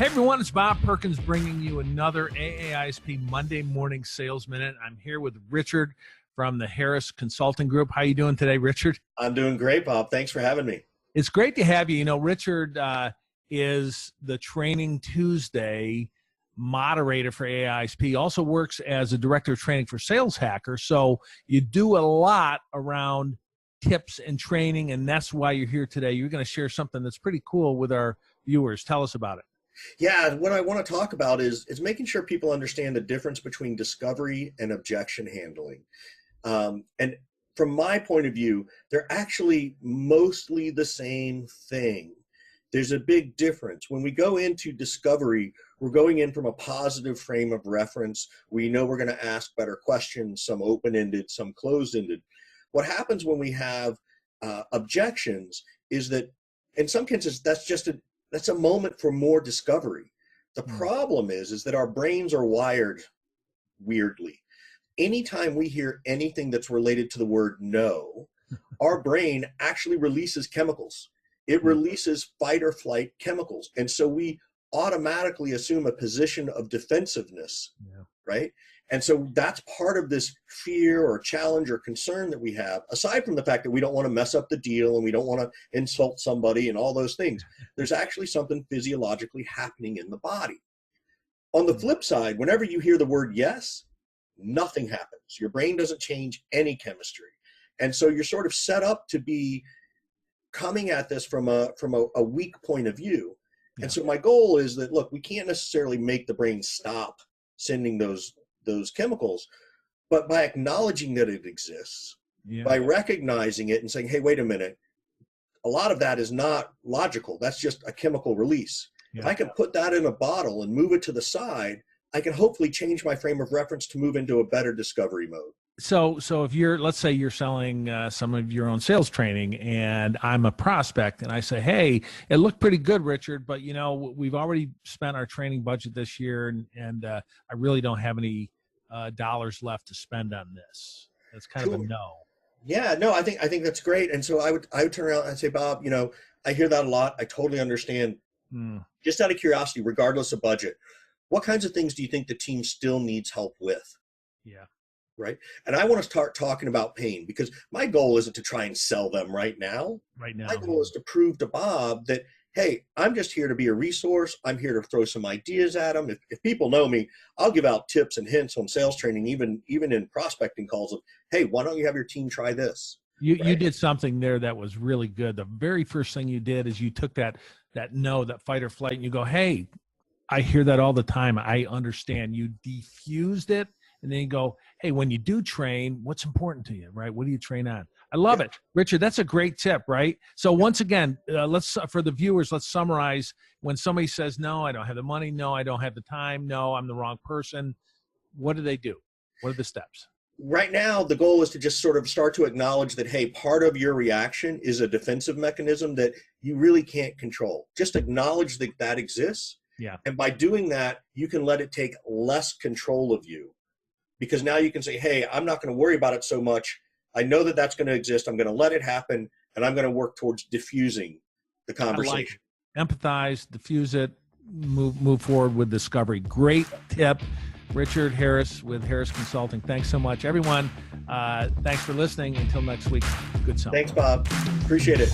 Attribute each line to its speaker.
Speaker 1: Hey everyone, it's Bob Perkins bringing you another AA-ISP Monday Morning Sales Minute. I'm here with Richard from the Harris Consulting Group. How you doing today, Richard?
Speaker 2: I'm doing great, Bob. Thanks for having me.
Speaker 1: It's great to have you. You know, Richard is the Training Tuesday moderator for AA-ISP. He also works as a director of training for Sales Hacker. So you do a lot around tips and training, and that's why you're here today. You're going to share something that's pretty cool with our viewers. Tell us about it.
Speaker 2: Yeah, what I want to talk about is making sure people understand the difference between discovery and objection handling. And from my point of view, they're actually mostly the same thing. There's a big difference. When we go into discovery, we're going in from a positive frame of reference. We know we're going to ask better questions, some open-ended, some closed-ended. What happens when we have objections is that in some cases that's a moment for more discovery. The problem is that our brains are wired weirdly. Anytime we hear anything that's related to the word no, our brain actually releases chemicals. It releases fight or flight chemicals. And so we automatically assume a position of defensiveness, right? And so that's part of this fear or challenge or concern that we have, aside from the fact that we don't want to mess up the deal and we don't want to insult somebody and all those things. There's actually something physiologically happening in the body. On the flip side, whenever you hear the word yes, nothing happens. Your brain doesn't change any chemistry. And so you're sort of set up to be coming at this from a weak point of view. And so my goal is that, look, we can't necessarily make the brain stop sending those chemicals, but by acknowledging that it exists, by recognizing it and saying, hey, wait a minute, a lot of that is not logical. That's just a chemical release. If I can put that in a bottle and move it to the side, I can hopefully change my frame of reference to move into a better discovery mode.
Speaker 1: So if let's say you're selling some of your own sales training and I'm a prospect and I say, hey, it looked pretty good, Richard, but you know, we've already spent our training budget this year and I really don't have any dollars left to spend on this. That's kind of a no.
Speaker 2: Yeah, no, I think that's great. And so I would turn around and say, Bob, you know, I hear that a lot. I totally understand. Just out of curiosity, regardless of budget, what kinds of things do you think the team still needs help with?
Speaker 1: Yeah.
Speaker 2: Right. And I want to start talking about pain, because my goal isn't to try and sell them right now. My goal is to prove to Bob that, hey, I'm just here to be a resource. I'm here to throw some ideas at them. If people know me, I'll give out tips and hints on sales training, even in prospecting calls of, hey, why don't you have your team try this?
Speaker 1: You did something there that was really good. The very first thing you did is you took that fight or flight, and you go, hey, I hear that all the time. I understand. You diffused it. And then you go, hey, when you do train, what's important to you, right? What do you train on? I love it. Richard, that's a great tip, right? So once again, for the viewers, let's summarize. When somebody says, no, I don't have the money. No, I don't have the time. No, I'm the wrong person. What do they do? What are the steps?
Speaker 2: Right now, the goal is to just sort of start to acknowledge that, hey, part of your reaction is a defensive mechanism that you really can't control. Just acknowledge that that exists.
Speaker 1: Yeah.
Speaker 2: And by doing that, you can let it take less control of you. Because now you can say, hey, I'm not going to worry about it so much. I know that that's going to exist. I'm going to let it happen, and I'm going to work towards diffusing the conversation.
Speaker 1: Empathize, diffuse it, move forward with discovery. Great tip. Richard Harris with Harris Consulting. Thanks so much. Everyone, thanks for listening. Until next week, good summer.
Speaker 2: Thanks, Bob. Appreciate it.